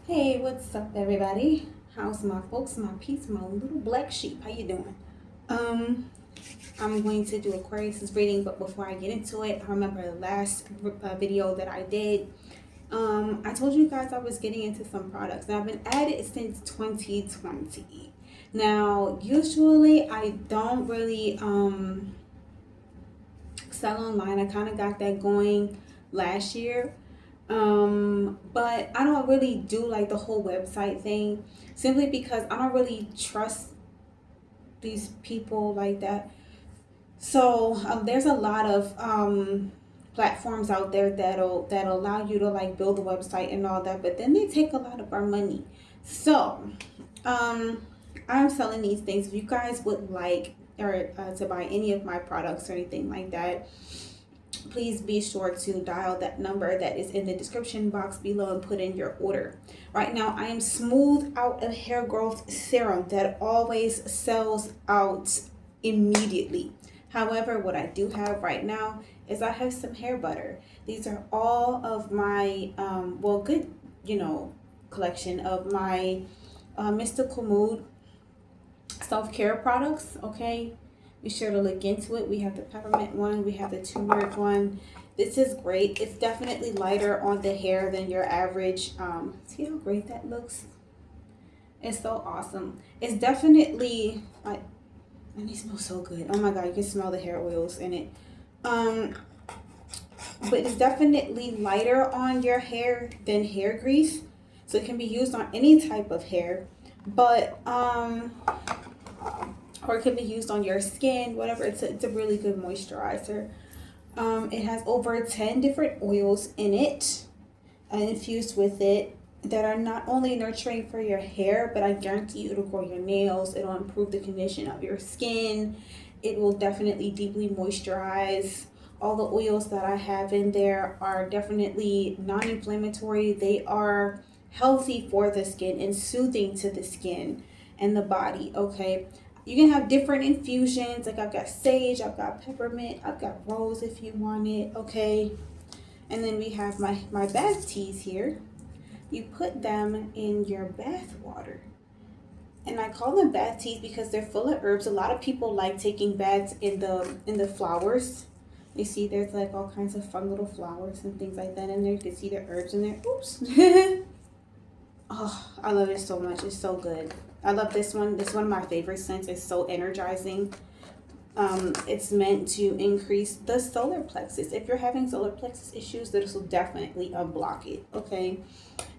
Hey, what's up, everybody? How's my folks, my peeps, my little black sheep? How you doing? Um, I'm going to do Aquarius reading, but before I get into it, I remember the last video that I did. I told you guys I was getting into some products, and I've been at it since 2020. Now, usually I don't really sell online. I kind of got that going last year. But I don't really do like the whole website thing simply because I don't really trust these people like that. So there's a lot of platforms out there that'll allow you to like build a website and all that, but then they take a lot of our money. So I'm selling these things. If you guys would like or to buy any of my products or anything like that, please be sure to dial that number that is in the description box below and put in your order. Right now, I am Smooth Out a Hair Growth Serum that always sells out immediately. However, what I do have right now is I have some hair butter. These are all of my, good, collection of my Mystical Mood self-care products, okay? Be sure to look into it. We have the peppermint one. We have the turmeric one. This is great. It's definitely lighter on the hair than your average. See how great that looks? It's so awesome. It's definitely like, and it smells so good. Oh my God, you can smell the hair oils in it. But it's definitely lighter on your hair than hair grease. So it can be used on any type of hair. But or it can be used on your skin, whatever. It's a really good moisturizer. It has over 10 different oils in it infused with it that are not only nurturing for your hair, but I guarantee you it'll grow your nails. It'll improve the condition of your skin. It will definitely deeply moisturize. All the oils that I have in there are definitely non-inflammatory. They are healthy for the skin and soothing to the skin and the body, okay? You can have different infusions. Like I've got sage, I've got peppermint, I've got rose if you want it, okay? And then we have my bath teas here. You put them in your bath water. And I call them bath teas because they're full of herbs. A lot of people like taking baths in the flowers. You see there's like all kinds of fun little flowers and things like that in there. You can see the herbs in there. Oops. Oh, I love it so much. It's so good. I love this one. This is one of my favorite scents. It's so energizing. It's meant to increase the solar plexus. If you're having solar plexus issues, this will definitely unblock it, okay?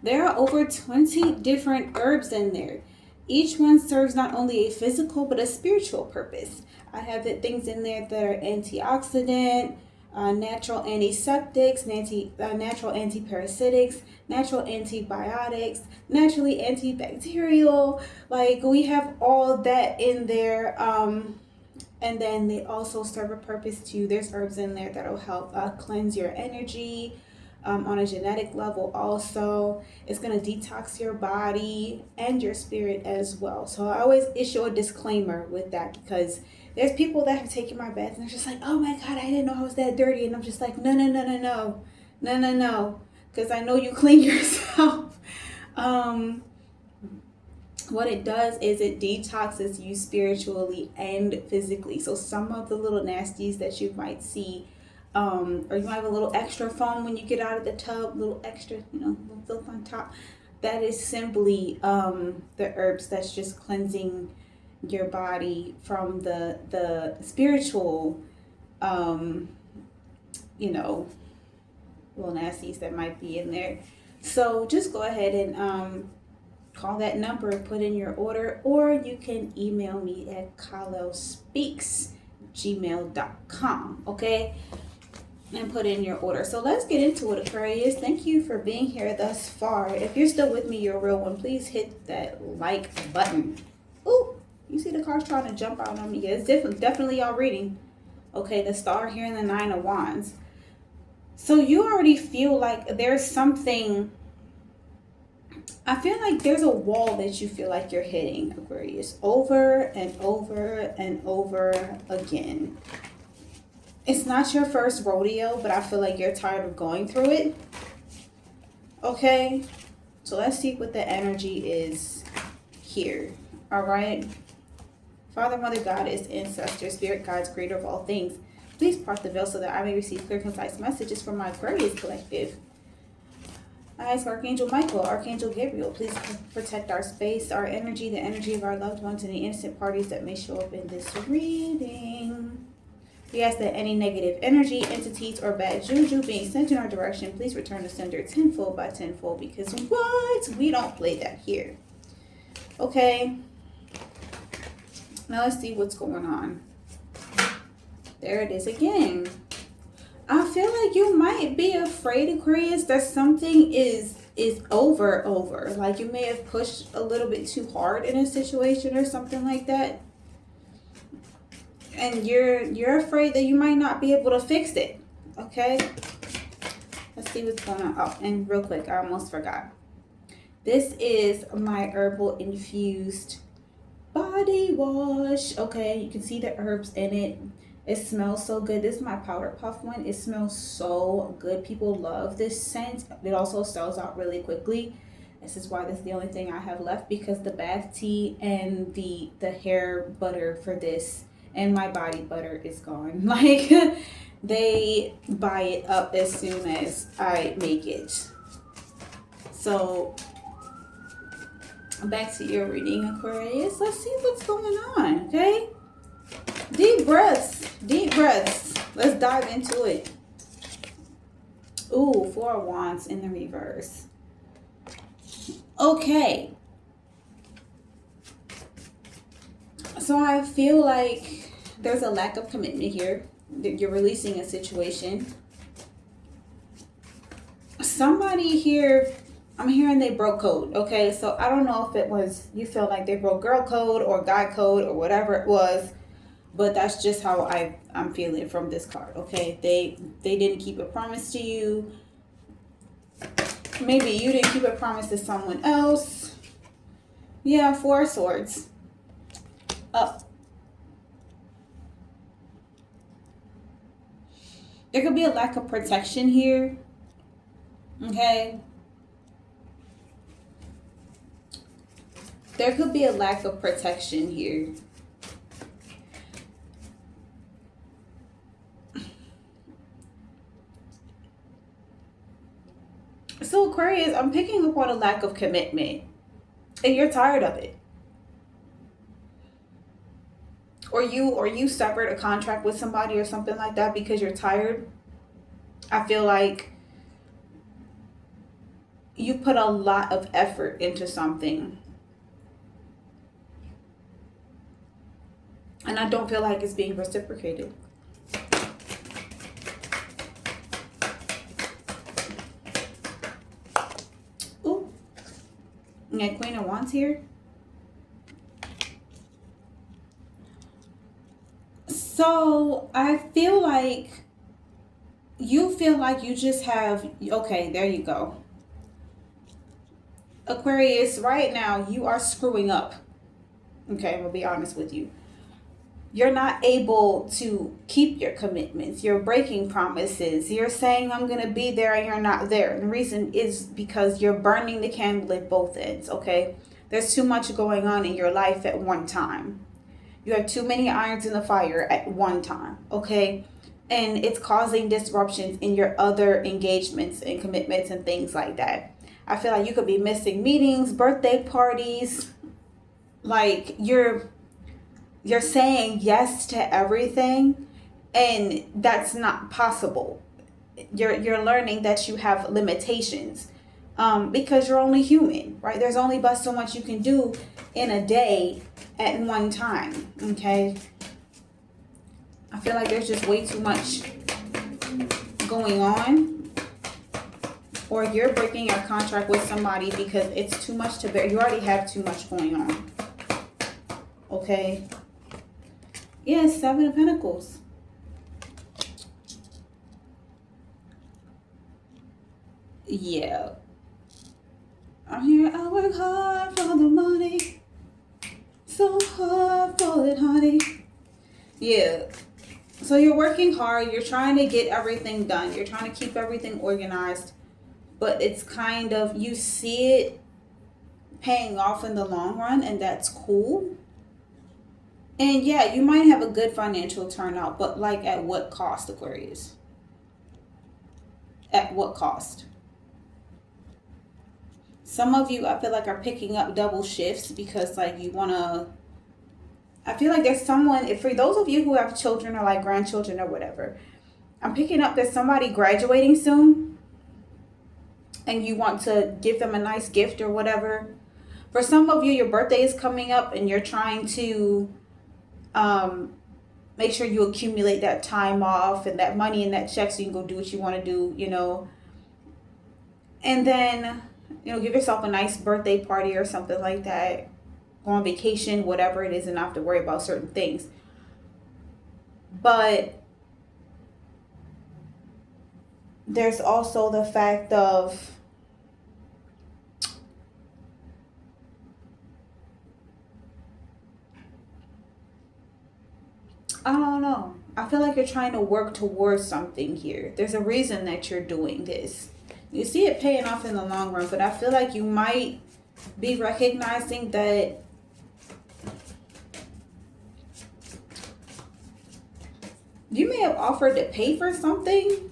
There are over 20 different herbs in there. Each one serves not only a physical but a spiritual purpose. I have things in there that are antioxidant, natural antiseptics, natural antiparasitics, natural antibiotics, naturally antibacterial. Like we have all that in there. And then they also serve a purpose too. There's herbs in there that'll help cleanse your energy on a genetic level also. It's going to detox your body and your spirit as well. So I always issue a disclaimer with that because there's people that have taken my bath and they're just like, oh my God, I didn't know I was that dirty. And I'm just like, no. Because I know you clean yourself. What it does is it detoxes you spiritually and physically. So some of the little nasties that you might see, or you might have a little extra foam when you get out of the tub, little extra, little filth on top. That is simply the herbs that's just cleansing your body from the spiritual, little nasties that might be in there. So just go ahead and call that number, put in your order, or you can email me at kalelspeaks@gmail.com, okay? And put in your order. So let's get into it, Aquarius. Thank you for being here thus far. If you're still with me, you're a real one. Please hit that like button. Ooh, you see the car's trying to jump out on me. Yeah, it's definitely y'all reading. Okay, the star here and the 9 of Wands. So you already feel like there's something. I feel like there's a wall that you feel like you're hitting, Aquarius, over and over and over again. It's not your first rodeo, but I feel like you're tired of going through it. Okay? So let's see what the energy is here. All right. Father, Mother, Goddess, Ancestor, Spirit, Guides, Creator of all things, please part the veil so that I may receive clear, concise messages from my Aquarius collective. I ask Archangel Michael, Archangel Gabriel, please protect our space, our energy, the energy of our loved ones, and the innocent parties that may show up in this reading. We ask that any negative energy, entities, or bad juju being sent in our direction, please return to sender tenfold by tenfold, because what? We don't play that here. Okay. Now let's see what's going on. There it is again. I feel like you might be afraid, Aquarius, that something is over. Like you may have pushed a little bit too hard in a situation or something like that. And you're afraid that you might not be able to fix it. Okay? Let's see what's going on. Oh, and real quick, I almost forgot. This is my herbal infused body wash. Okay, you can see the herbs in it. It smells so good. This is my powder puff one. It smells so good. People love this scent. It also sells out really quickly. This is why this is the only thing I have left, because the bath tea and the hair butter for this and my body butter is gone. Like, they buy it up as soon as I make it. So back to your reading, Aquarius. Let's see what's going on, okay? Deep breaths. Deep breaths. Let's dive into it. Ooh, 4 of Wands in the reverse. Okay. So I feel like there's a lack of commitment here. You're releasing a situation. Somebody here, I'm hearing they broke code. Okay, so I don't know if it was you feel like they broke girl code or guy code or whatever it was, but that's just how I'm feeling from this card. Okay, they didn't keep a promise to you. Maybe you didn't keep a promise to someone else. Yeah, 4 of Swords. Up. There could be a lack of protection here. Okay. There could be a lack of protection here. So Aquarius, I'm picking up on a lack of commitment. And you're tired of it. Or you severed a contract with somebody or something like that because you're tired. I feel like you put a lot of effort into something. And I don't feel like it's being reciprocated. Ooh. Yeah, Queen of Wands here. So I feel like you just have, okay, there you go. Aquarius, right now you are screwing up. Okay, I'm gonna be honest with you. You're not able to keep your commitments. You're breaking promises. You're saying I'm gonna be there and you're not there. And the reason is because you're burning the candle at both ends, okay? There's too much going on in your life at one time. You have too many irons in the fire at one time, okay? And it's causing disruptions in your other engagements and commitments and things like that. I feel like you could be missing meetings, birthday parties. Like you're saying yes to everything, and that's not possible. You're learning that you have limitations because you're only human, right? There's only but so much you can do in a day at one time, okay? I feel like there's just way too much going on, or you're breaking your contract with somebody because it's too much to bear. You already have too much going on, okay? Yeah, 7 of Pentacles. Yeah. I'm here, I work hard for the money. So hard for it, honey. Yeah. So you're working hard. You're trying to get everything done. You're trying to keep everything organized. but it's kind of, you see it paying off in the long run, and that's cool. And yeah, you might have a good financial turnout, but like at what cost, Aquarius? At what cost? Some of you, I feel like, are picking up double shifts because like you want to, I feel like there's someone, if for those of you who have children or like grandchildren or whatever, I'm picking up there's somebody graduating soon and you want to give them a nice gift or whatever. For some of you, your birthday is coming up and you're trying to make sure you accumulate that time off and that money and that check so you can go do what you want to do, you know. And then, you know, give yourself a nice birthday party or something like that. Go on vacation, whatever it is, and not have to worry about certain things. But there's also the fact of I don't know. I feel like you're trying to work towards something here. There's a reason that you're doing this. You see it paying off in the long run, but I feel like you might be recognizing that you may have offered to pay for something.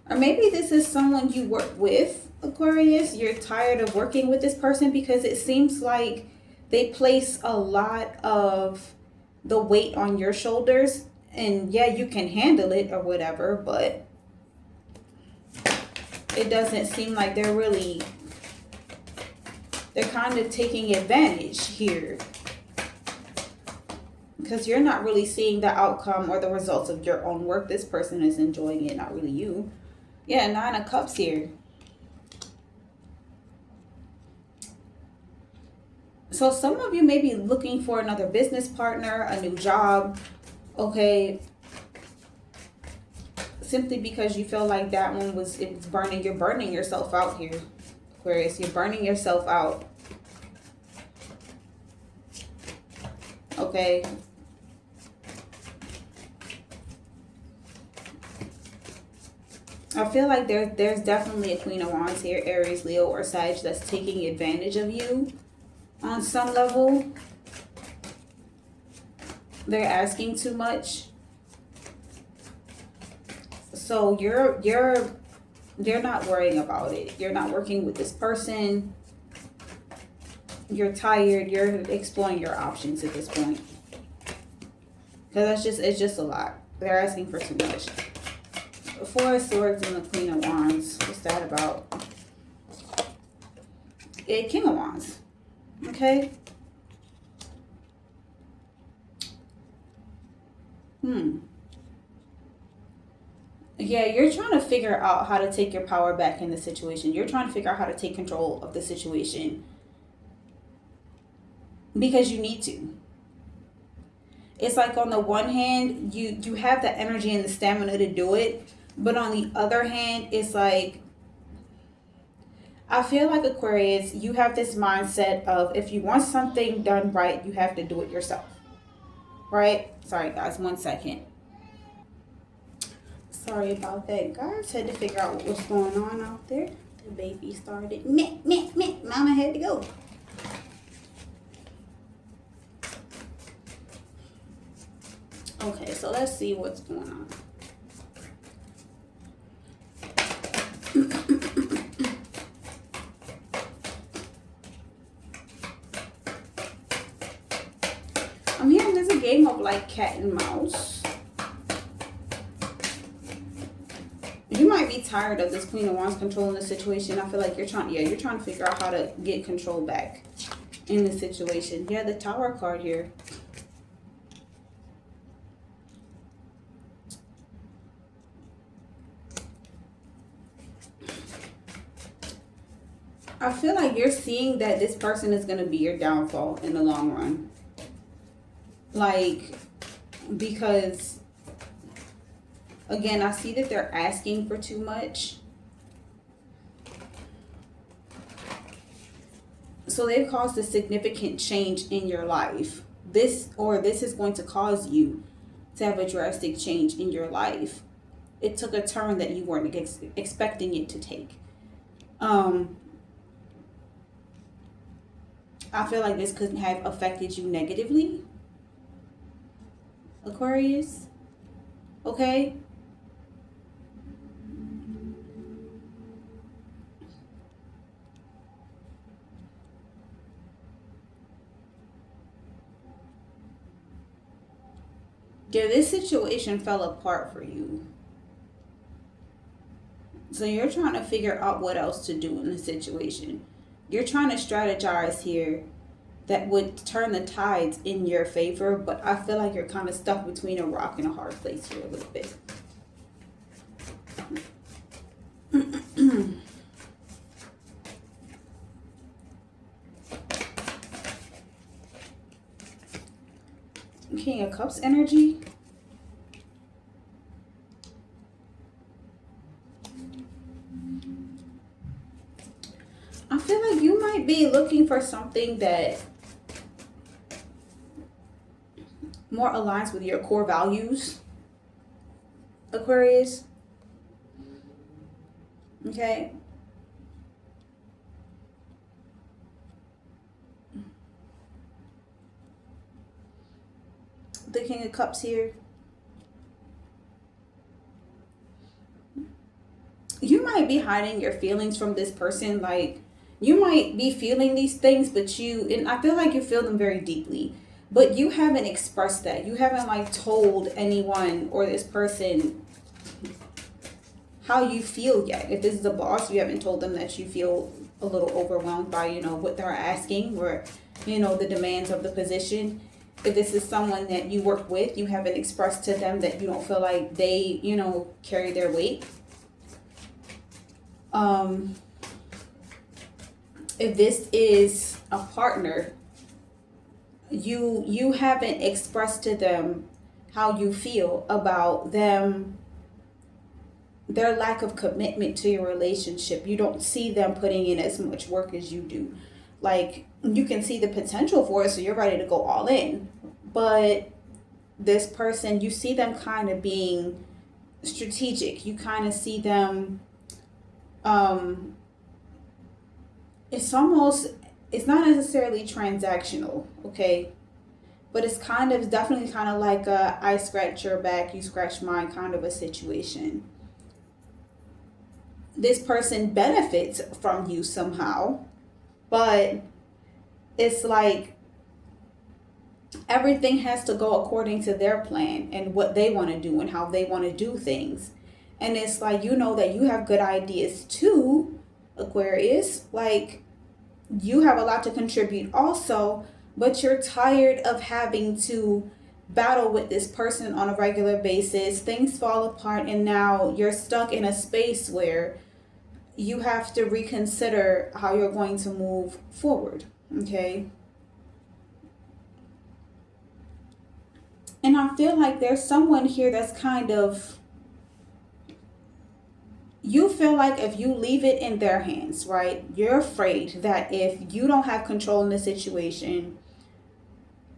Or maybe this is someone you work with, Aquarius. You're tired of working with this person because it seems like they place a lot of the weight on your shoulders. And yeah, you can handle it or whatever, but it doesn't seem like they're kind of taking advantage here. Because you're not really seeing the outcome or the results of your own work. This person is enjoying it, not really you. Yeah, 9 of Cups here. So some of you may be looking for another business partner, a new job, okay? Simply because you feel like that one was, it's burning, you're burning yourself out here, Aquarius. You're burning yourself out. Okay? I feel like there's definitely a Queen of Wands here, Aries, Leo, or Sag, that's taking advantage of you on some level. They're asking too much. So you're not worrying about it. You're not working with this person. You're tired. You're exploring your options at this point. Because it's just a lot. They're asking for too much. 4 of Swords and the Queen of Wands. What's that about? King of Wands. Okay. Yeah, you're trying to figure out how to take your power back in the situation. You're trying to figure out how to take control of the situation. Because you need to. It's like on the one hand, you have the energy and the stamina to do it. But on the other hand, it's like, I feel like, Aquarius, you have this mindset of if you want something done right, you have to do it yourself. Right? Sorry, guys. 1 second. Sorry about that, guys. Had to figure out what was going on out there. The baby started. Meh, meh, meh. Mama had to go. Okay, so let's see what's going on. I'm hearing there's a game of like cat and mouse. You might be tired of this Queen of Wands controlling the situation. I feel like you're trying to figure out how to get control back in the situation. Yeah, the Tower card here. I feel like you're seeing that this person is going to be your downfall in the long run. Like, because, again, I see that they're asking for too much. So they've caused a significant change in your life. This is going to cause you to have a drastic change in your life. It took a turn that you weren't expecting it to take. Um, I feel like this could have affected you negatively, Aquarius. Okay? Yeah, this situation fell apart for you. So you're trying to figure out what else to do in the situation. You're trying to strategize here that would turn the tides in your favor, but I feel like you're kind of stuck between a rock and a hard place here a little bit. King of Cups energy. I feel like you might be looking for something that more aligns with your core values, Aquarius. Okay. The King of Cups here. You might be hiding your feelings from this person. Like, you might be feeling these things, but and I feel like you feel them very deeply, but you haven't expressed that. You haven't like told anyone or this person how you feel yet. If this is a boss, you haven't told them that you feel a little overwhelmed by, what they're asking, or, the demands of the position. If this is someone that you work with, you haven't expressed to them that you don't feel like they, carry their weight. If this is a partner, you haven't expressed to them how you feel about them, their lack of commitment to your relationship. You don't see them putting in as much work as you do. Like, you can see the potential for it, so you're ready to go all in. But this person, you see them kind of being strategic. You kind of see them, it's not necessarily transactional, okay? But it's definitely kind of like a I scratch your back, you scratch mine kind of a situation. This person benefits from you somehow, but it's like everything has to go according to their plan and what they want to do and how they want to do things. And it's like, that you have good ideas too, Aquarius. Like, you have a lot to contribute also, but you're tired of having to battle with this person on a regular basis. Things fall apart, and now you're stuck in a space where you have to reconsider how you're going to move forward, okay? And I feel like there's someone here that's you feel like if you leave it in their hands, right? You're afraid that if you don't have control in the situation,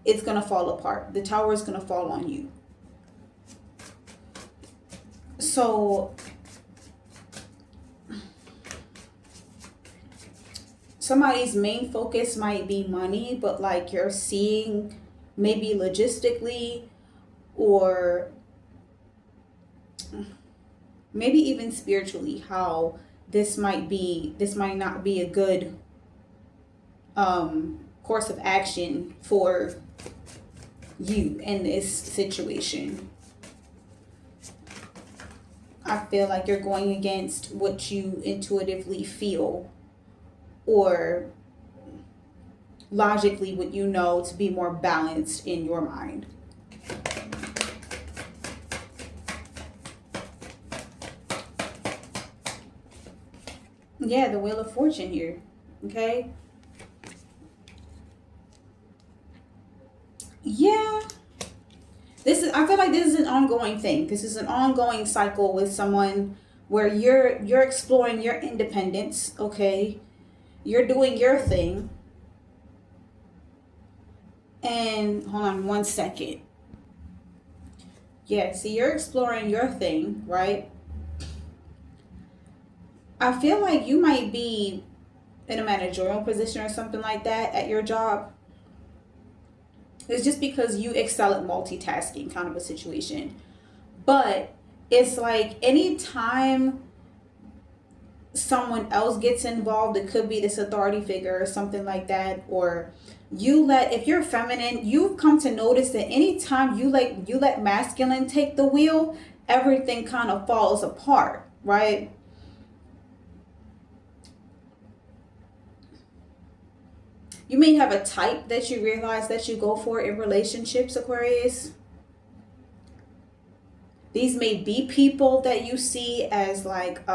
it's going to fall apart. The tower is going to fall on you. So somebody's main focus might be money, but like you're seeing maybe logistically or maybe even spiritually how this might not be a good course of action for you in this situation. I feel like you're going against what you intuitively feel or logically what you know to be more balanced in your mind. Yeah, the Wheel of Fortune here. Okay. Yeah. I feel like this is an ongoing thing. This is an ongoing cycle with someone where you're exploring your independence, okay? You're doing your thing. And hold on one second. Yeah, see, you're exploring your thing, right? I feel like you might be in a managerial position or something like that at your job. It's just because you excel at multitasking kind of a situation. But it's like anytime someone else gets involved, it could be this authority figure or something like that, or if you're feminine, you've come to notice that anytime you let masculine take the wheel, everything kind of falls apart, right? You may have a type that you realize that you go for in relationships, Aquarius. These may be people that you see as like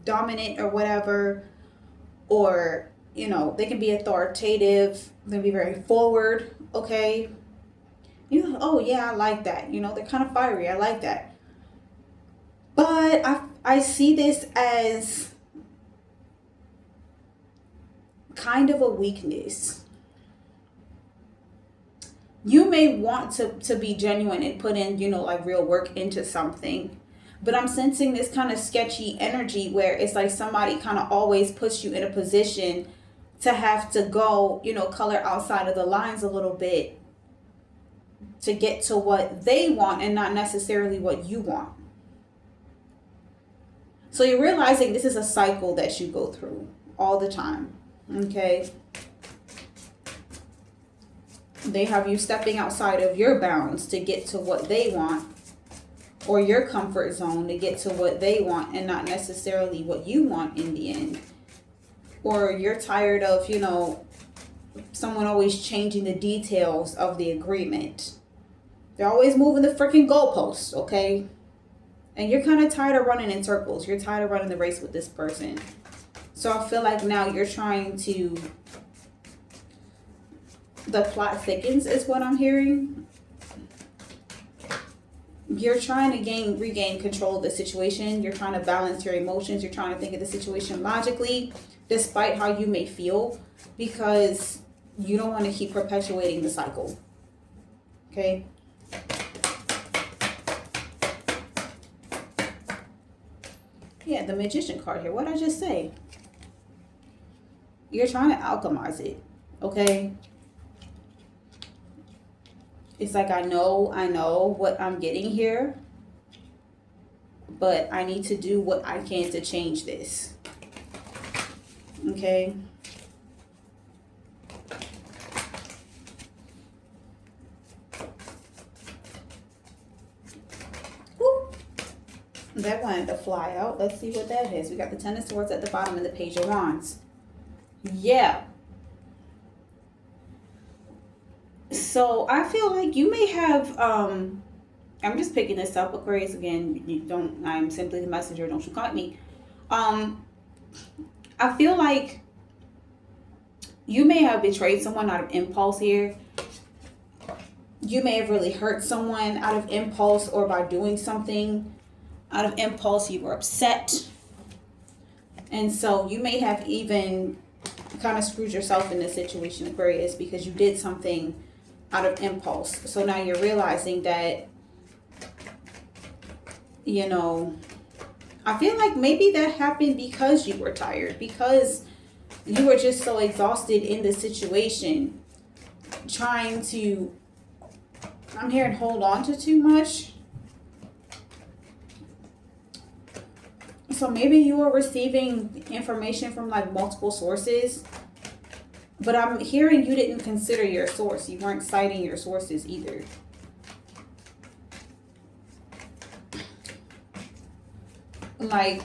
dominant or whatever, or they can be authoritative, they can be very forward, okay? Oh yeah, I like that. They're kind of fiery. I like that. But I see this as kind of a weakness. You may want to be genuine and put in, like real work into something. But I'm sensing this kind of sketchy energy where it's like somebody kind of always puts you in a position to have to go, color outside of the lines a little bit to get to what they want and not necessarily what you want. So you're realizing this is a cycle that you go through all the time, okay? They have you stepping outside of your bounds to get to what they want, or your comfort zone to get to what they want and not necessarily what you want in the end. Or you're tired of, someone always changing the details of the agreement. They're always moving the freaking goalposts, okay? And you're kind of tired of running in circles. You're tired of running the race with this person. So I feel like now you're trying to, the plot thickens is what I'm hearing. You're trying to regain control of the situation. You're trying to balance your emotions. You're trying to think of the situation logically, despite how you may feel, because you don't want to keep perpetuating the cycle. Okay? Yeah, the Magician card here. What did I just say? You're trying to alchemize it. Okay? It's like, I know what I'm getting here, but I need to do what I can to change this. Okay? Whoop. That wanted to fly out. Let's see what that is. We got the Ten of Swords at the bottom and the Page of Wands. Yeah. So I feel like you may have, I'm just picking this up, Aquarius. Again, I'm simply the messenger, don't you cut me. I feel like you may have betrayed someone out of impulse here. You may have really hurt someone out of impulse, or by doing something out of impulse, you were upset. And so you may have even kind of screwed yourself in this situation, Aquarius, because you did something out of impulse. So now you're realizing that, I feel like maybe that happened because you were tired, because you were just so exhausted in the situation, trying to, I'm hearing, hold on to too much. So maybe you were receiving information from like multiple sources, but I'm hearing you didn't consider your source. You weren't citing your sources either. Like,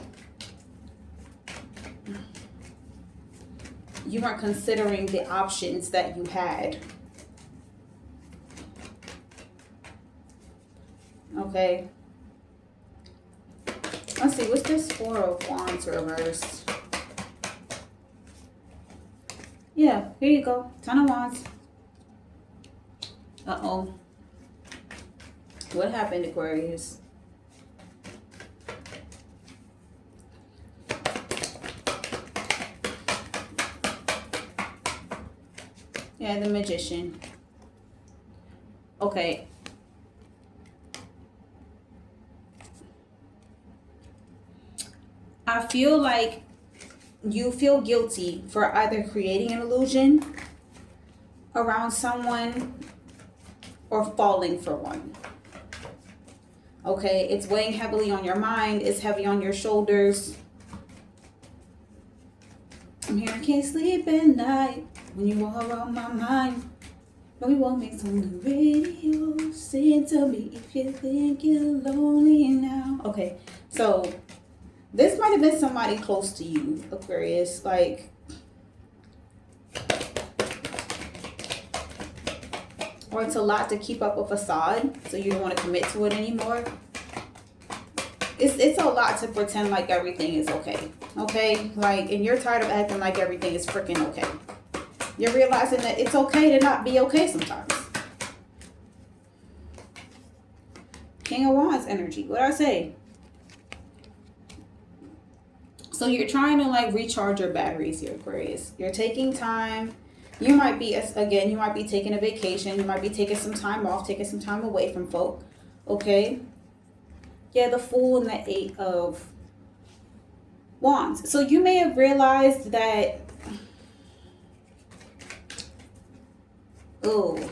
you weren't considering the options that you had. Okay. Let's see, what's this Four of Wands reversed? Yeah, here you go. Ten of Wands. Uh-oh. What happened, Aquarius? Yeah, the Magician. Okay. I I feel like you feel guilty for either creating an illusion around someone or falling for one. Okay, it's weighing heavily on your mind. It's heavy on your shoulders. I'm here, I can't sleep at night when you are on my mind. No, we won't mix on the radio. Sing to me if you think you're lonely now. Okay, so this might have been somebody close to you, Aquarius. Like, or it's a lot to keep up a facade, so you don't want to commit to it anymore. It's a lot to pretend like everything is okay. Okay? Like, and you're tired of acting like everything is freaking okay. You're realizing that it's okay to not be okay sometimes. King of Wands energy. What did I say? So you're trying to like recharge your batteries here, Aquarius. You're taking time. You might be, again, you might be taking a vacation. You might be taking some time off, taking some time away from folk. Okay? Yeah, the Fool and the Eight of Wands. So you may have realized that, oh,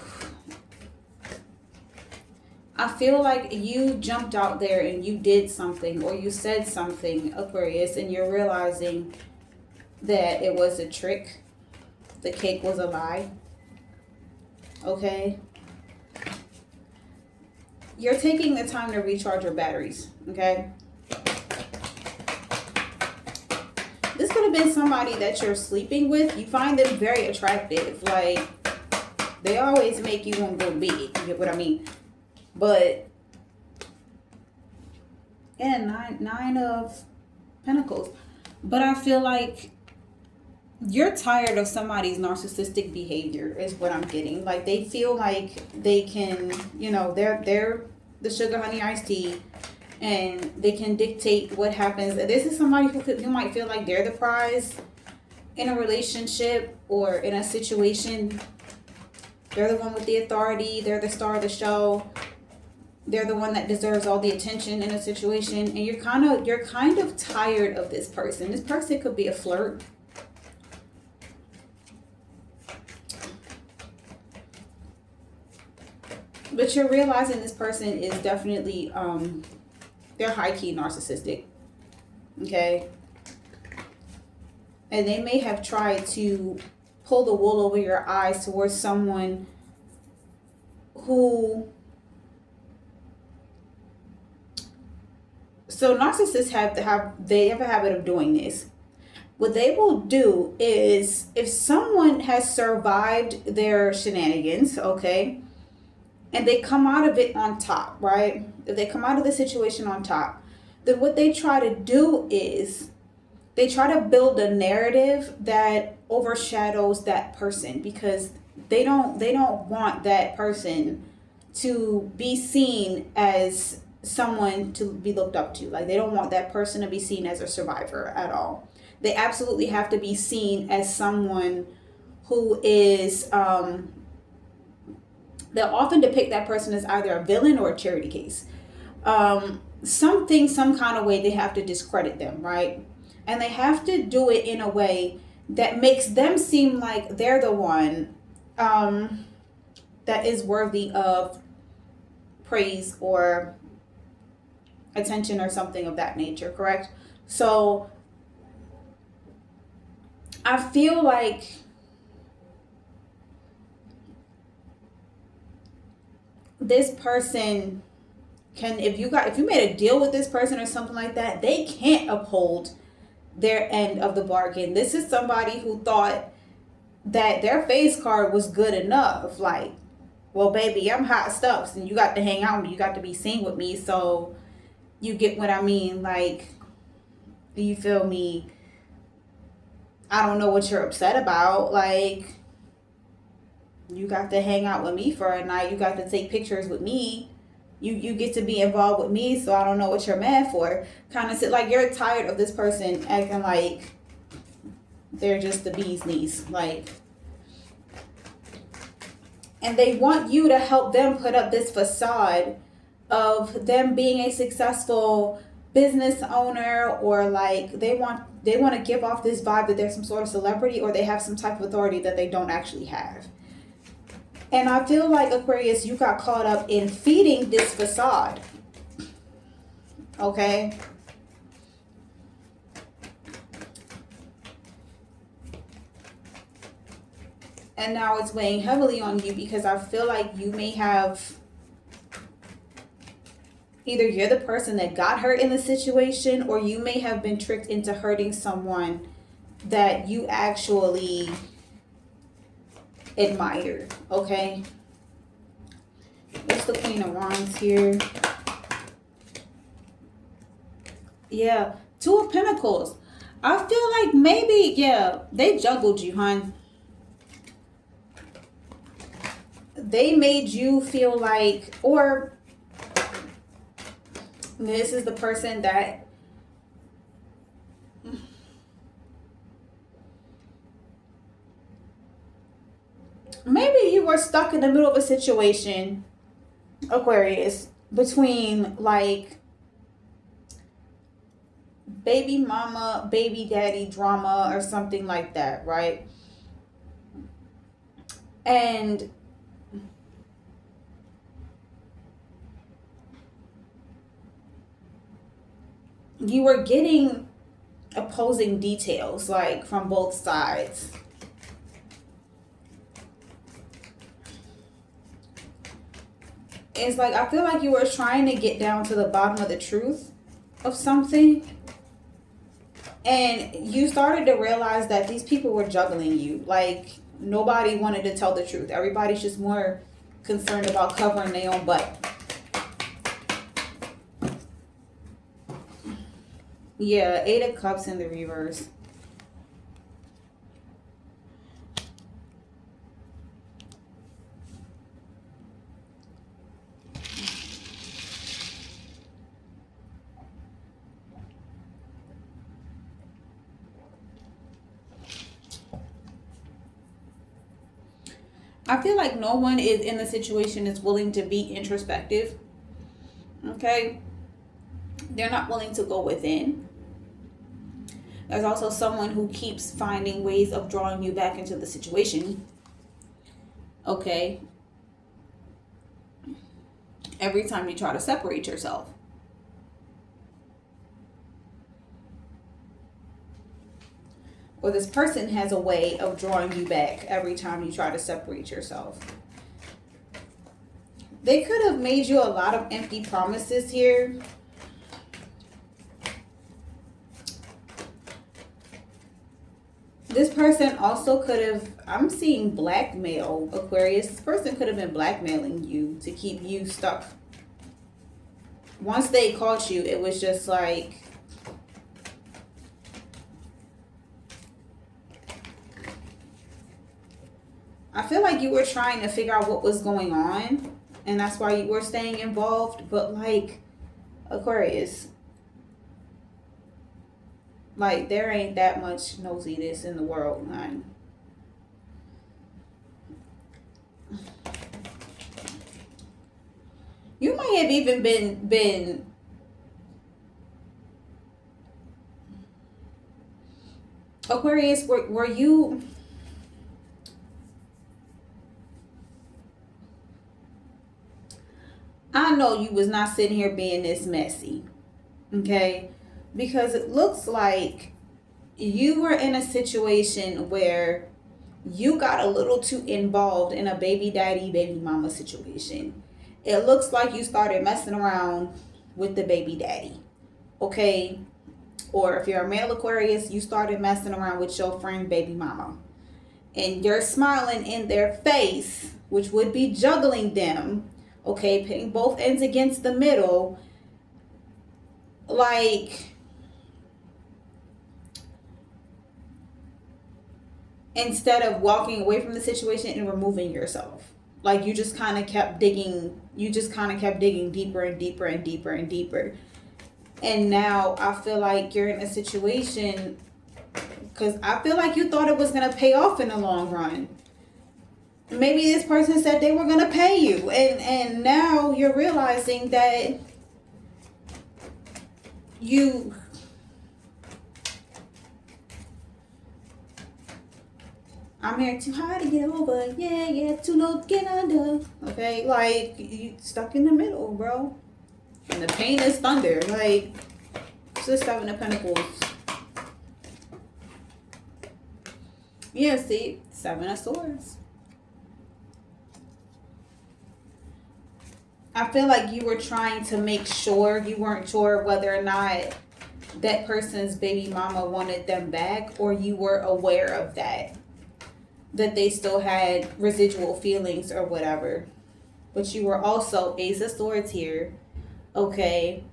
I feel like you jumped out there and you did something or you said something, Aquarius, and you're realizing that it was a trick. The cake was a lie. Okay? You're taking the time to recharge your batteries. Okay? This could have been somebody that you're sleeping with. You find them very attractive. Like, they always make you want to go to bed. You get what I mean? But, yeah, nine of Pentacles. But I feel like you're tired of somebody's narcissistic behavior is what I'm getting. Like, they feel like they can, you know, they're the sugar honey iced tea, and they can dictate what happens. This is somebody who might feel like they're the prize in a relationship or in a situation. They're the one with the authority. They're the star of the show. They're the one that deserves all the attention in a situation. And you're kind of tired of this person. This person could be a flirt. But you're realizing this person is definitely, they're high-key narcissistic. Okay? And they may have tried to pull the wool over your eyes towards someone who... So narcissists have a habit of doing this. What they will do is, if someone has survived their shenanigans, okay, and they come out of it on top, right? If they come out of the situation on top, then what they try to do is they try to build a narrative that overshadows that person, because they don't want that person to be seen as someone to be looked up to. Like, they don't want that person to be seen as a survivor at all. They absolutely have to be seen as someone who is, they'll often depict that person as either a villain or a charity case. Some kind of way they have to discredit them, right? And they have to do it in a way that makes them seem like they're the one that is worthy of praise or attention or something of that nature, correct? So I feel like this person can, if you made a deal with this person or something like that, they can't uphold their end of the bargain. This is somebody who thought that their face card was good enough. Like, well, baby, I'm hot stuff, and you got to hang out with me, you got to be seen with me, so you get what I mean. Like, you feel me? I don't know what you're upset about. Like, you got to hang out with me for a night. You got to take pictures with me. You get to be involved with me, so I don't know what you're mad for. Kind of like you're tired of this person acting like they're just the bee's knees. Like, and they want you to help them put up this facade of them being a successful business owner, or like they want to give off this vibe that they're some sort of celebrity, or they have some type of authority that they don't actually have. And I feel like, Aquarius, you got caught up in feeding this facade. Okay? And now it's weighing heavily on you, because I feel like you may have, either you're the person that got hurt in the situation, or you may have been tricked into hurting someone that you actually admire. Okay? What's the Queen of Wands here? Yeah, Two of Pentacles. I feel like maybe, yeah, they juggled you, hon. They made you feel like, or this is the person that maybe you were stuck in the middle of a situation, Aquarius, between like baby mama, baby daddy drama or something like that, right? And you were getting opposing details, like from both sides. It's like, I feel like you were trying to get down to the bottom of the truth of something. And you started to realize that these people were juggling you. Like, nobody wanted to tell the truth. Everybody's just more concerned about covering their own butt. Yeah, Eight of Cups in the reverse. I feel like no one is in the situation is willing to be introspective. Okay? They're not willing to go within. There's also someone who keeps finding ways of drawing you back into the situation. Okay? Every time you try to separate yourself. Or this person has a way of drawing you back every time you try to separate yourself. They could have made you a lot of empty promises here. This person also could have, I'm seeing blackmail, Aquarius. This person could have been blackmailing you to keep you stuck. Once they caught you, it was just like, I feel like you were trying to figure out what was going on, and that's why you were staying involved. But like, Aquarius, like, there ain't that much nosiness in the world, man. You might have even been Aquarius, were you, I know you was not sitting here being this messy, okay? Because it looks like you were in a situation where you got a little too involved in a baby daddy, baby mama situation. It looks like you started messing around with the baby daddy, okay? Or if you're a male Aquarius, you started messing around with your friend baby mama. And you're smiling in their face, which would be juggling them, okay? Pitting both ends against the middle. Like, instead of walking away from the situation and removing yourself. Like, you just kind of kept digging, deeper and deeper and deeper and deeper. And now I feel like you're in a situation, because I feel like you thought it was going to pay off in the long run. Maybe this person said they were going to pay you. And now you're realizing that I'm here too high to get over. Yeah, too low to get under. Okay, like, you stuck in the middle, bro. And the pain is thunder. Like, it's the Seven of Pentacles. Yeah, see? Seven of Swords. I feel like you were trying to make sure, you weren't sure whether or not that person's baby mama wanted them back, or you were aware of that they still had residual feelings or whatever. But you were also Ace of Swords here, okay?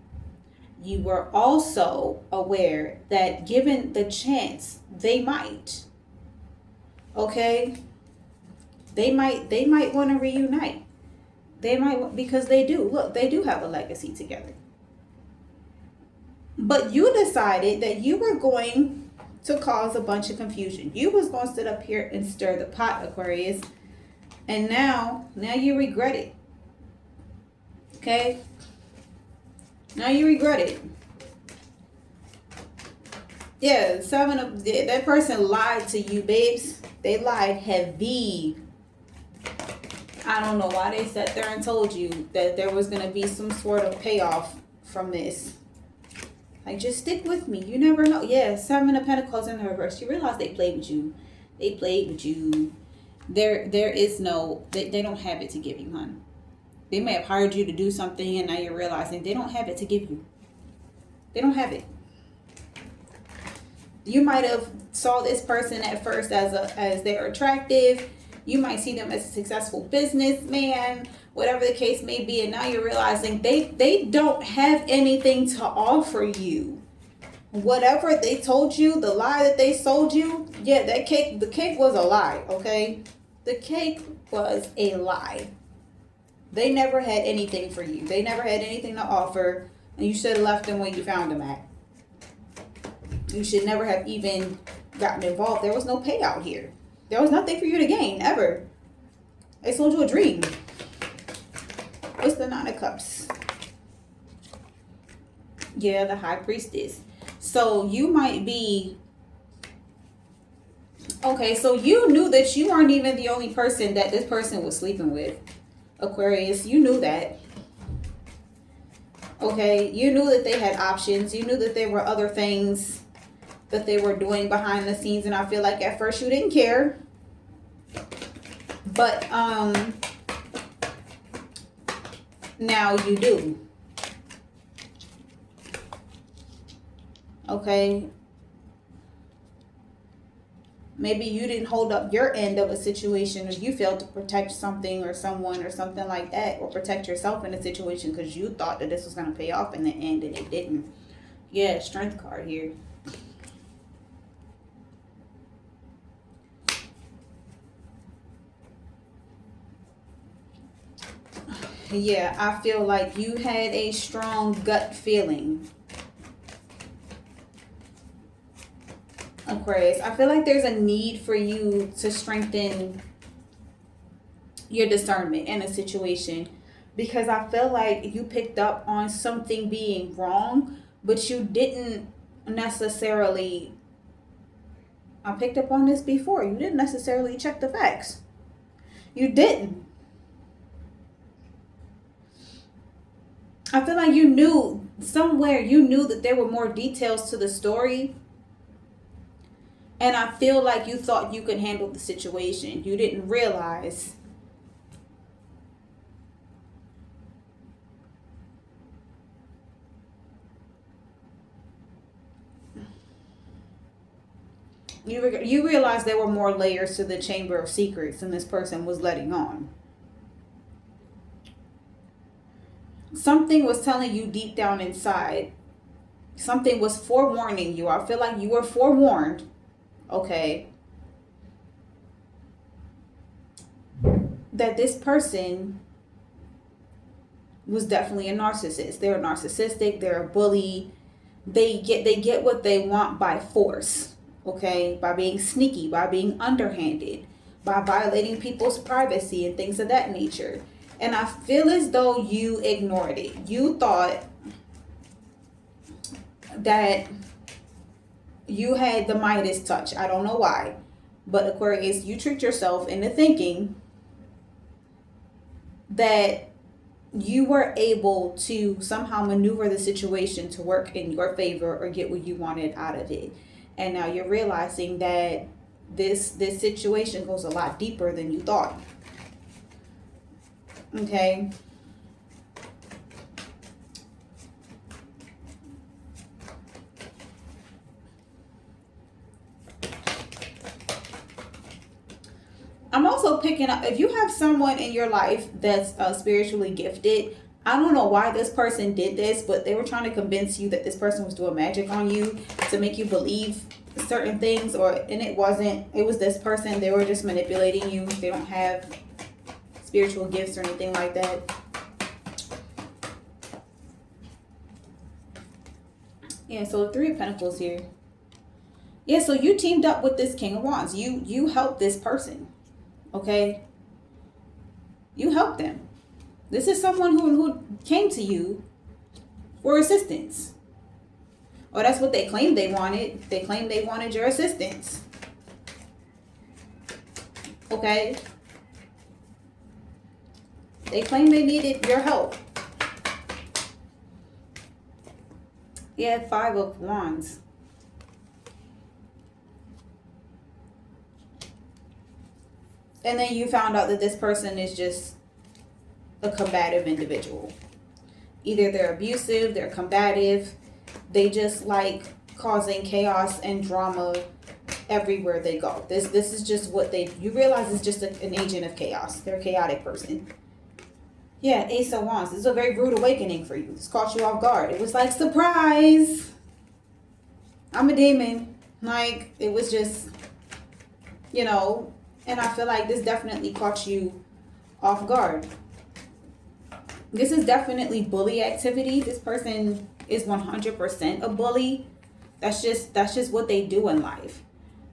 You were also aware that given the chance, they might, okay? They might want to reunite. They might, because they do. Look, they do have a legacy together. But you decided that you were going to cause a bunch of confusion. You was going to sit up here and stir the pot, Aquarius. And now you regret it. Okay? Now you regret it. Yeah, that person lied to you, babes. They lied heavy. I don't know why they sat there and told you that there was going to be some sort of payoff from this. Like, just stick with me. You never know. Yeah, Seven of Pentacles in the reverse. You realize they played with you. They played with you. There is no, they don't have it to give you, hon. They may have hired you to do something, and now you're realizing they don't have it to give you. They don't have it. You might have saw this person at first as they're attractive. You might see them as a successful businessman, whatever the case may be, and now you're realizing they don't have anything to offer you. Whatever they told you, the lie that they sold you, yeah, the cake was a lie, okay? The cake was a lie. They never had anything for you. They never had anything to offer, and you should have left them where you found them at. You should never have even gotten involved. There was no payout here. There was nothing for you to gain, ever. They sold you a dream. What's the Nine of Cups? Yeah, the High Priestess. So you might be... Okay, so you knew that you weren't even the only person that this person was sleeping with. Aquarius, you knew that. Okay, you knew that they had options. You knew that there were other things that they were doing behind the scenes, and I feel like at first you didn't care. But now you do. Okay. Maybe you didn't hold up your end of a situation, or you failed to protect something or someone or something like that, or protect yourself in a situation because you thought that this was going to pay off in the end, and it didn't. Yeah, Strength card here. Yeah, I feel like you had a strong gut feeling, Aquarius. I feel like there's a need for you to strengthen your discernment in a situation, because I feel like you picked up on something being wrong, but you didn't necessarily... I picked up on this before. You didn't necessarily check the facts. You didn't. I feel like you knew somewhere, you knew that there were more details to the story. And I feel like you thought you could handle the situation. You didn't realize you realized there were more layers to the Chamber of Secrets than this person was letting on. Something was telling you deep down inside. Something was forewarning you. I feel like you were forewarned. Okay. That this person was definitely a narcissist. They're narcissistic. They're a bully. They get what they want by force. Okay. By being sneaky. By being underhanded. By violating people's privacy and things of that nature. And I feel as though you ignored it. You thought that you had the Midas touch. I don't know why. But Aquarius, you tricked yourself into thinking that you were able to somehow maneuver the situation to work in your favor or get what you wanted out of it. And now you're realizing that this situation goes a lot deeper than you thought. Okay. I'm also picking up, if you have someone in your life that's spiritually gifted, I don't know why this person did this, but they were trying to convince you that this person was doing magic on you to make you believe certain things, and it wasn't. It was this person. They were just manipulating you. They don't have spiritual gifts or anything like that. Yeah, so 3 of Pentacles here. Yeah, so you teamed up with this King of Wands. You helped this person. Okay? You helped them. This is someone who came to you for assistance. Or that's what they claimed they wanted. They claimed they wanted your assistance. Okay? They claimed they needed your help. Yeah, 5 of Wands. And then you found out that this person is just a combative individual. Either they're abusive, they're combative, they just like causing chaos and drama everywhere they go. This is just what you realize is just an agent of chaos. They're a chaotic person. Yeah, Ace of Wands. This is a very rude awakening for you. This caught you off guard. It was like, surprise! I'm a demon. Like, it was just, and I feel like this definitely caught you off guard. This is definitely bully activity. This person is 100% a bully. That's just what they do in life.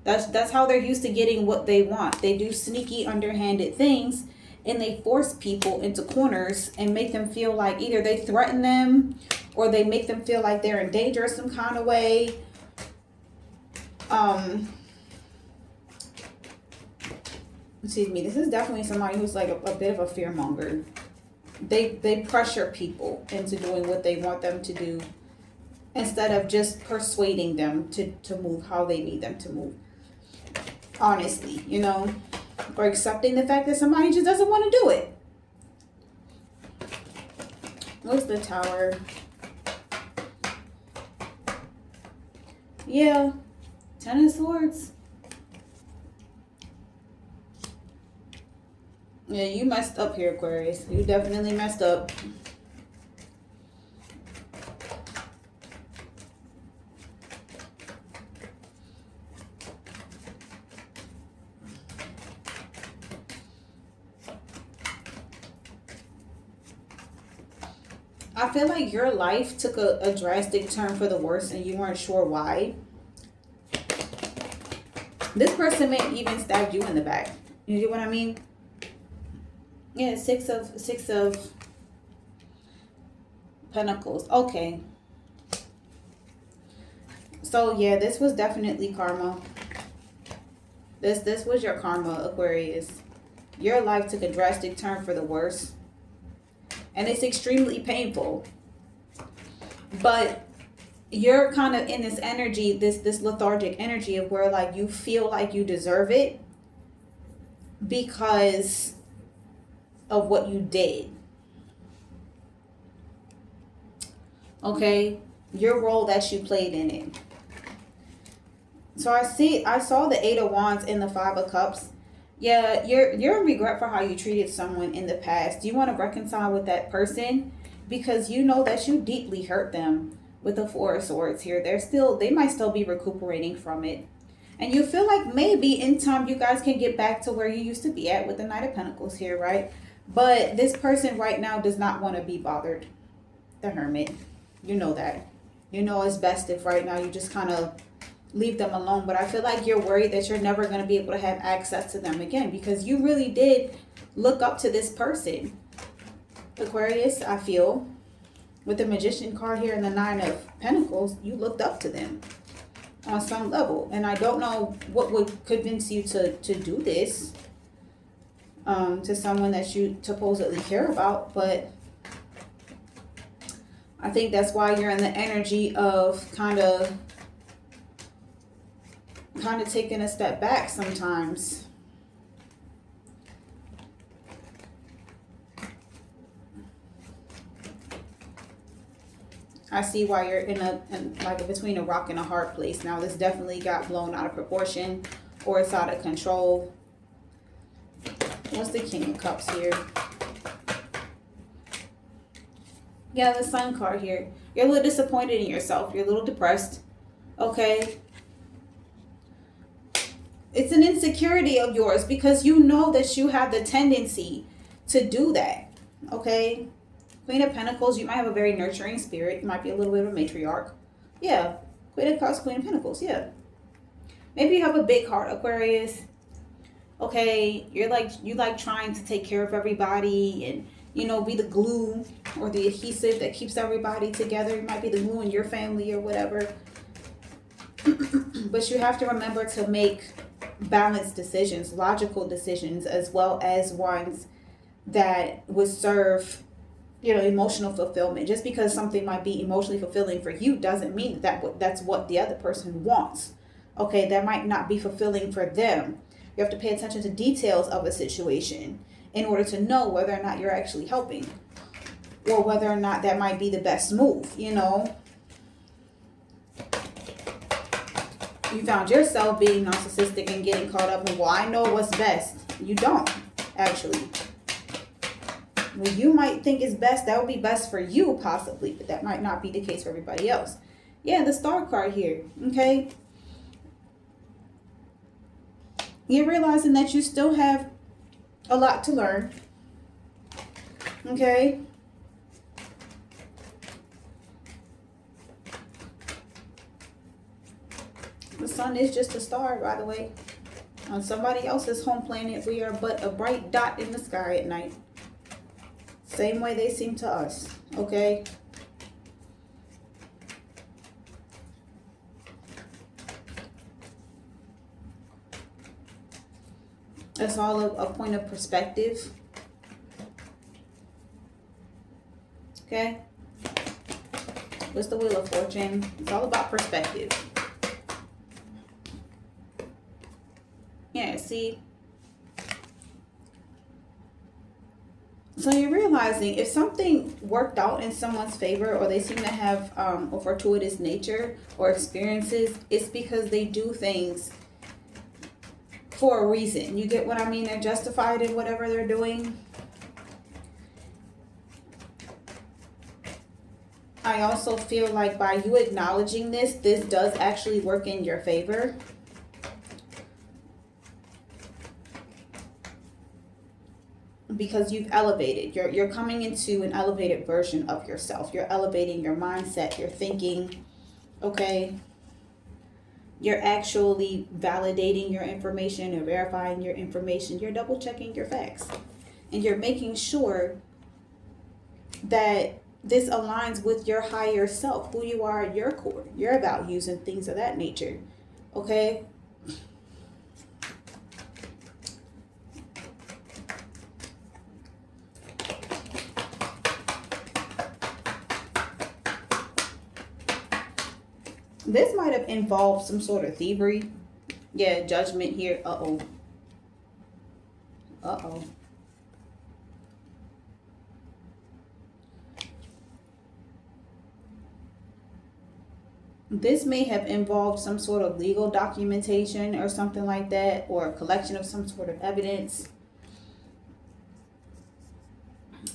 That's how they're used to getting what they want. They do sneaky, underhanded things, and they force people into corners and make them feel like either they threaten them or they make them feel like they're in danger some kind of way. Excuse me. This is definitely somebody who's like a bit of a fearmonger. They pressure people into doing what they want them to do instead of just persuading them to move how they need them to move. Honestly, or accepting the fact that somebody just doesn't want to do it. What's the Tower? Yeah, 10 of Swords. Yeah, you messed up here, Aquarius. You definitely messed up. I feel like your life took a drastic turn for the worse and you weren't sure why. This person may even stab you in the back. You get what I mean? Yeah, six of Pentacles. Okay. So yeah, this was definitely karma. This was your karma, Aquarius. Your life took a drastic turn for the worse. And it's extremely painful. But you're kind of in this energy, this lethargic energy of where like you feel like you deserve it because of what you did. Okay? Your role that you played in it. So I saw the 8 of Wands and the 5 of Cups. Yeah, you're in regret for how you treated someone in the past. You want to reconcile with that person because you know that you deeply hurt them with the 4 of Swords here. They might still be recuperating from it. And you feel like maybe in time you guys can get back to where you used to be at with the Knight of Pentacles here, right? But this person right now does not want to be bothered. The Hermit. You know that. You know it's best if right now you just kind of leave them alone. But I feel like you're worried that you're never going to be able to have access to them again because you really did look up to this person. Aquarius, I feel. With the Magician card here and the Nine of Pentacles, you looked up to them on some level. And I don't know what would convince you to do this to someone that you supposedly care about, but I think that's why you're in the energy of kind of taking a step back sometimes. I see why you're in like between a rock and a hard place. Now this definitely got blown out of proportion, or it's out of control. What's the King of Cups here? Yeah, the Sun card here. You're a little disappointed in yourself. You're a little depressed. Okay. It's an insecurity of yours because you know that you have the tendency to do that. Okay. Queen of Pentacles, you might have a very nurturing spirit. You might be a little bit of a matriarch. Yeah. Queen of Cups, Queen of Pentacles. Yeah. Maybe you have a big heart, Aquarius. Okay. You like trying to take care of everybody and, you know, be the glue or the adhesive that keeps everybody together. You might be the glue in your family or whatever. But you have to remember to make balanced decisions, logical decisions, as well as ones that would serve, you know, emotional fulfillment. Just because something might be emotionally fulfilling for you doesn't mean that that's what the other person wants. Okay, that might not be fulfilling for them. You have to pay attention to details of a situation in order to know whether or not you're actually helping, or whether or not that might be the best move, you know. You found yourself being narcissistic and getting caught up in, well, I know what's best. You don't, actually. Well, you might think it's best. That would be best for you, possibly. But that might not be the case for everybody else. Yeah, the Star card here. Okay. You're realizing that you still have a lot to learn. Okay. The sun is just a star, by the way. On somebody else's home planet, we are but a bright dot in the sky at night. Same way they seem to us, okay? It's all a point of perspective. Okay? What's the Wheel of Fortune? It's all about perspective. Yeah, see? So you're realizing if something worked out in someone's favor, or they seem to have a fortuitous nature or experiences, it's because they do things for a reason. You get what I mean? They're justified in whatever they're doing. I also feel like by you acknowledging this does actually work in your favor. Because you've elevated. You're coming into an elevated version of yourself. You're elevating your mindset, your thinking, okay? You're actually validating your information or verifying your information. You're double checking your facts. And you're making sure that this aligns with your higher self, who you are at your core, your values and things of that nature, okay? This might have involved some sort of thievery. Yeah, Judgment here. Uh-oh. Uh-oh. This may have involved some sort of legal documentation or something like that, or a collection of some sort of evidence.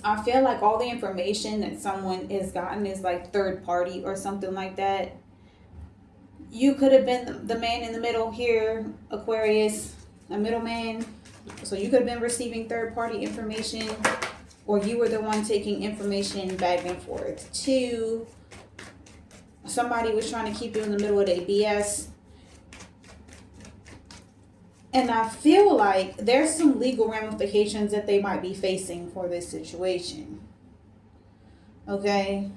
I feel like all the information that someone has gotten is like third party or something like that. You could have been the man in the middle here, Aquarius, a middleman. So you could have been receiving third-party information, or you were the one taking information back and forth. Two, somebody was trying to keep you in the middle of their BS. And I feel like there's some legal ramifications that they might be facing for this situation. Okay?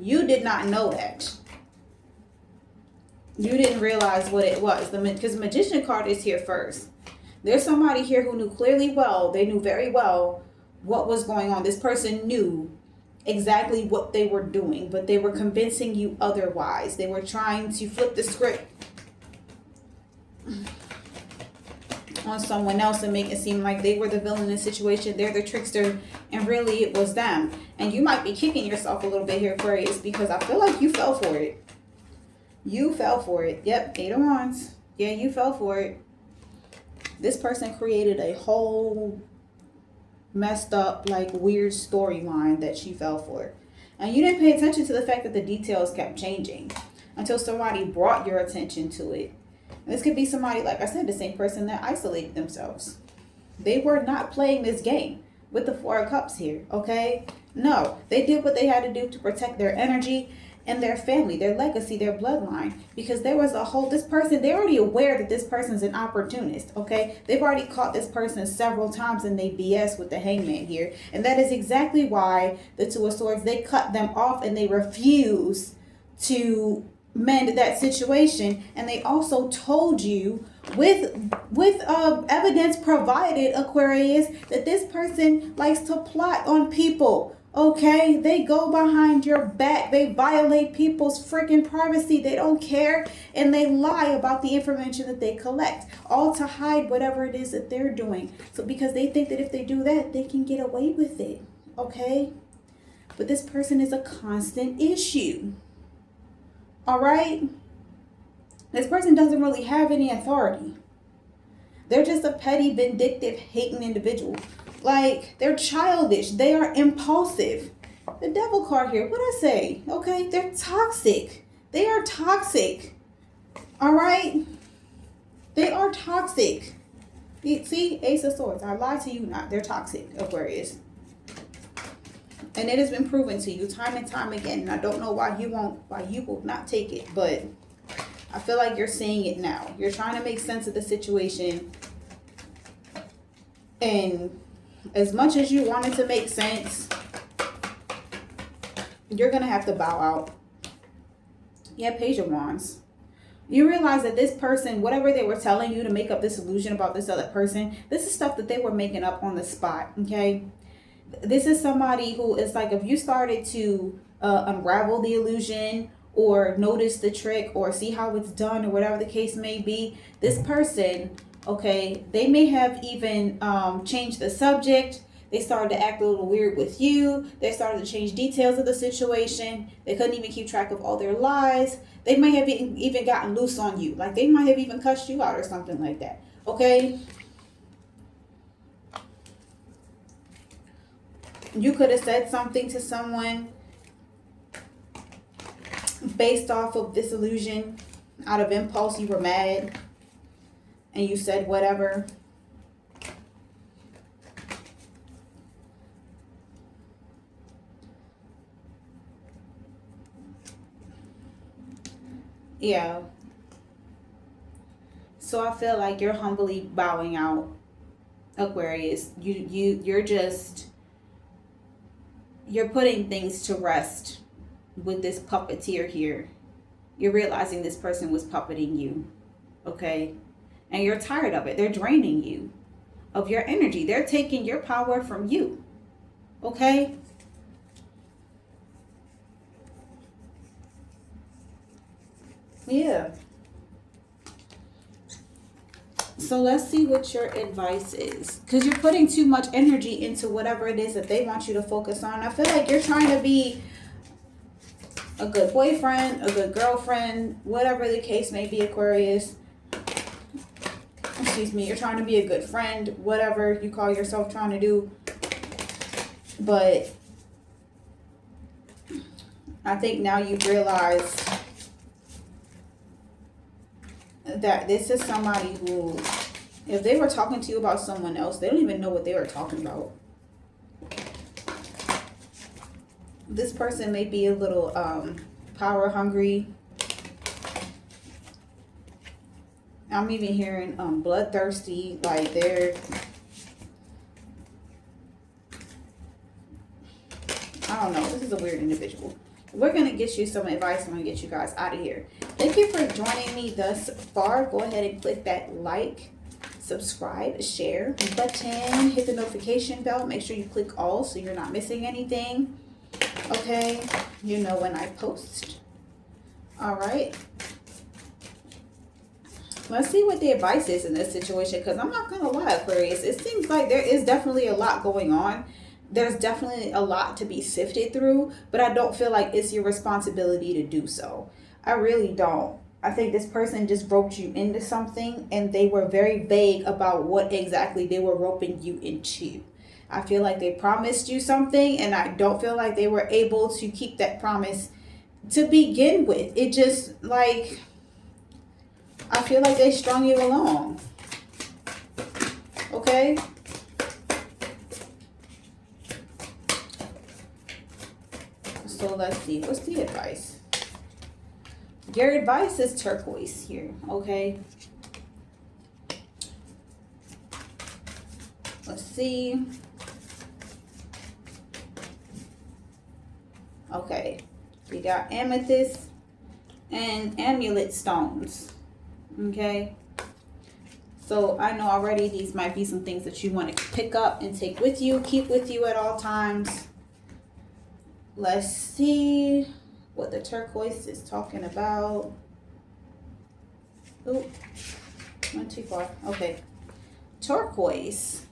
You did not know that. You didn't realize what it was. Because the Magician card is here first. There's somebody here who knew clearly well, they knew very well what was going on. This person knew exactly what they were doing, but they were convincing you otherwise. They were trying to flip the script on someone else and make it seem like they were the villain in the situation. They're the trickster, and really it was them. And you might be kicking yourself a little bit here, Aquarius, because I feel like you fell for it. You fell for it. Yep, 8 of Wands. Yeah, you fell for it. This person created a whole messed up, like, weird storyline that she fell for. And you didn't pay attention to the fact that the details kept changing until somebody brought your attention to it. And this could be somebody, like I said, the same person that isolated themselves. They were not playing this game with the 4 of Cups here, okay? No, they did what they had to do to protect their energy and their family, their legacy, their bloodline, because there was a whole, this person, they're already aware that this person's an opportunist, okay? They've already caught this person several times and they BS with the Hangman here. And that is exactly why the 2 of Swords, they cut them off and they refuse to mend that situation. And they also told you with evidence provided, Aquarius, that this person likes to plot on people. Okay, they go behind your back. They violate people's freaking privacy. They don't care, and they lie about the information that they collect, all to hide whatever it is that they're doing. So because they think that if they do that, they can get away with it. Okay, but this person is a constant issue. All right, this person doesn't really have any authority. They're just a petty, vindictive, hating individual. Like, they're childish. They are impulsive. The Devil card here, what'd I say? Okay, they're toxic. They are toxic. All right? They are toxic. See, Ace of Swords. I lied to you not. They're toxic, Aquarius. And it has been proven to you time and time again. And I don't know why you will not take it. But I feel like you're seeing it now. You're trying to make sense of the situation. And as much as you wanted to make sense, you're going to have to bow out. Yeah, Page of Wands. You realize that this person, whatever they were telling you to make up this illusion about this other person, this is stuff that they were making up on the spot, okay? This is somebody who is like, if you started to unravel the illusion or notice the trick or see how it's done or whatever the case may be, this person, okay, they may have even changed the subject. They started to act a little weird with you. They started to change details of the situation. They couldn't even keep track of all their lies. They may have even gotten loose on you. Like, they might have even cussed you out or something like that. Okay? You could have said something to someone based off of this illusion. Out of impulse, you were mad. And you said whatever. Yeah. So I feel like you're humbly bowing out, Aquarius. You're putting things to rest with this puppeteer here. You're realizing this person was puppeting you. Okay? And you're tired of it. They're draining you of your energy. They're taking your power from you. Okay? Yeah. So let's see what your advice is. Because you're putting too much energy into whatever it is that they want you to focus on. I feel like you're trying to be a good boyfriend, a good girlfriend, whatever the case may be, Aquarius. Excuse me, you're trying to be a good friend, whatever you call yourself trying to do. But I think now you've realized that this is somebody who, if they were talking to you about someone else, they don't even know what they were talking about. This person may be a little power hungry. I'm even hearing bloodthirsty, like they're, I don't know, this is a weird individual. We're going to get you some advice. I'm going to get you guys out of here. Thank you for joining me thus far. Go ahead and click that like, subscribe, share button. Hit the notification bell. Make sure you click all so you're not missing anything. Okay? You know when I post. All right. Let's see what the advice is in this situation, because I'm not going to lie, Aquarius. It seems like there is definitely a lot going on. There's definitely a lot to be sifted through, but I don't feel like it's your responsibility to do so. I really don't. I think this person just roped you into something, and they were very vague about what exactly they were roping you into. I feel like they promised you something, and I don't feel like they were able to keep that promise to begin with. It just, like, I feel like they strung you along. Okay? So let's see. What's the advice? Your advice is turquoise here. Okay? Let's see. Okay. We got amethyst and amulet stones. Okay, so I know already these might be some things that you want to pick up and take with you, keep with you at all times. Let's see what the turquoise is talking about. Oh, went too far. Okay, turquoise.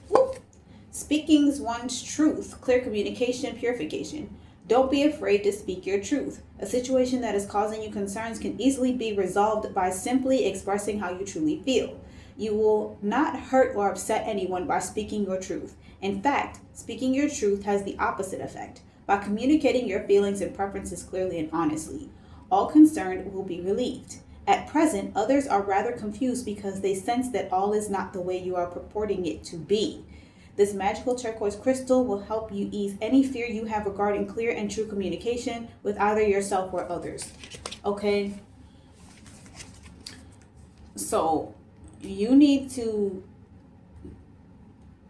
Whoop. Speaking one's truth, clear communication, purification. Don't be afraid to speak your truth. A situation that is causing you concerns can easily be resolved by simply expressing how you truly feel. You will not hurt or upset anyone by speaking your truth. In fact, speaking your truth has the opposite effect. By communicating your feelings and preferences clearly and honestly, all concerned will be relieved. At present, others are rather confused because they sense that all is not the way you are purporting it to be. This magical turquoise crystal will help you ease any fear you have regarding clear and true communication with either yourself or others. Okay? So, you need to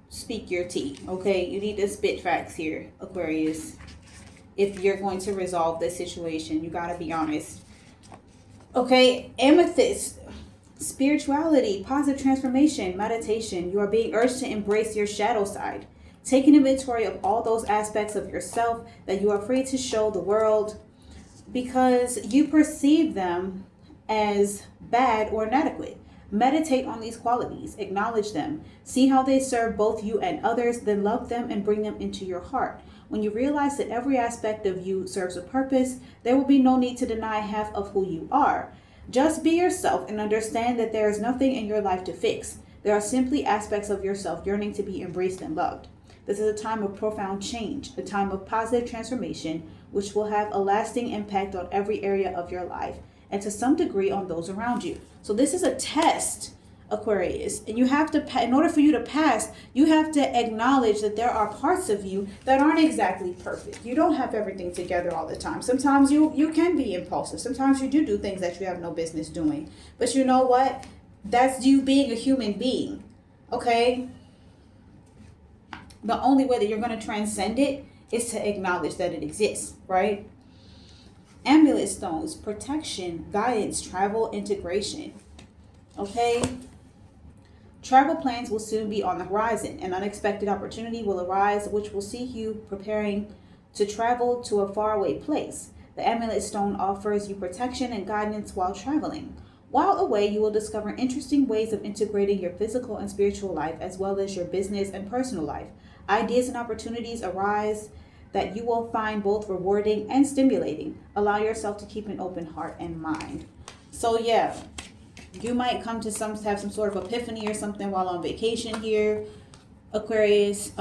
speak your tea. Okay? You need to spit facts here, Aquarius. If you're going to resolve this situation, you gotta be honest. Okay? Amethyst. Spirituality, positive transformation, meditation. You are being urged to embrace your shadow side. Take an inventory of all those aspects of yourself that you are afraid to show the world because you perceive them as bad or inadequate. Meditate on these qualities, acknowledge them, see how they serve both you and others, then love them and bring them into your heart. When you realize that every aspect of you serves a purpose, there will be no need to deny half of who you are. Just be yourself and understand that there is nothing in your life to fix. There are simply aspects of yourself yearning to be embraced and loved. This is a time of profound change, a time of positive transformation, which will have a lasting impact on every area of your life and to some degree on those around you. So this is a test, Aquarius, and you have to, in order for you to pass, you have to acknowledge that there are parts of you that aren't exactly perfect. You don't have everything together all the time. Sometimes you can be impulsive. Sometimes you do things that you have no business doing. But you know what? That's you being a human being, okay? The only way that you're going to transcend it is to acknowledge that it exists, right? Amulet stones, protection, guidance, travel, integration, okay? Travel plans will soon be on the horizon. An unexpected opportunity will arise which will see you preparing to travel to a faraway place. The amulet stone offers you protection and guidance while traveling. While away, you will discover interesting ways of integrating your physical and spiritual life as well as your business and personal life. Ideas and opportunities arise that you will find both rewarding and stimulating. Allow yourself to keep an open heart and mind. So yeah, you might come to have some sort of epiphany or something while on vacation here, Aquarius.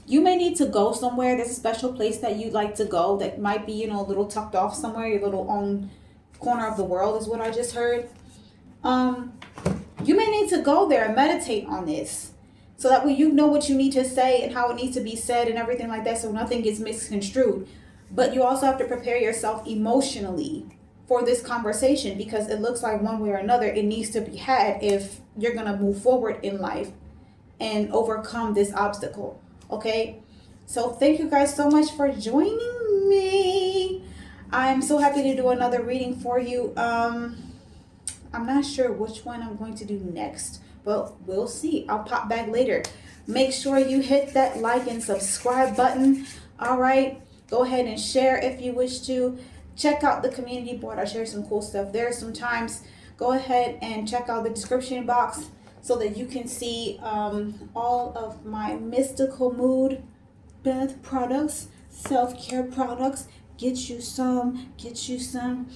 You may need to go somewhere. There's a special place that you'd like to go that might be, a little tucked off somewhere, your little own corner of the world is what I just heard. You may need to go there and meditate on this so that way you know what you need to say and how it needs to be said and everything like that, so nothing gets misconstrued. But you also have to prepare yourself emotionally for this conversation, because it looks like one way or another it needs to be had if you're going to move forward in life and overcome this obstacle. Okay, So thank you guys so much for joining me. I'm so happy to do another reading for you. I'm not sure which one I'm going to do next, but we'll see. I'll pop back later. Make sure you hit that like and subscribe button. All right. Go ahead and share if you wish to. Check out the community board. I share some cool stuff there sometimes. Go ahead and check out the description box so that you can see all of my mystical mood bath products, self-care products. Get you some, get you some,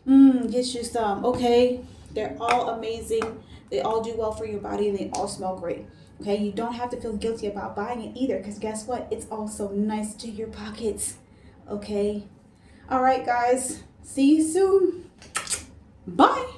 get you some. Okay, they're all amazing. They all do well for your body and they all smell great. Okay, you don't have to feel guilty about buying it either, because guess what? It's also nice to your pockets. Okay, all right guys, see you soon. Bye.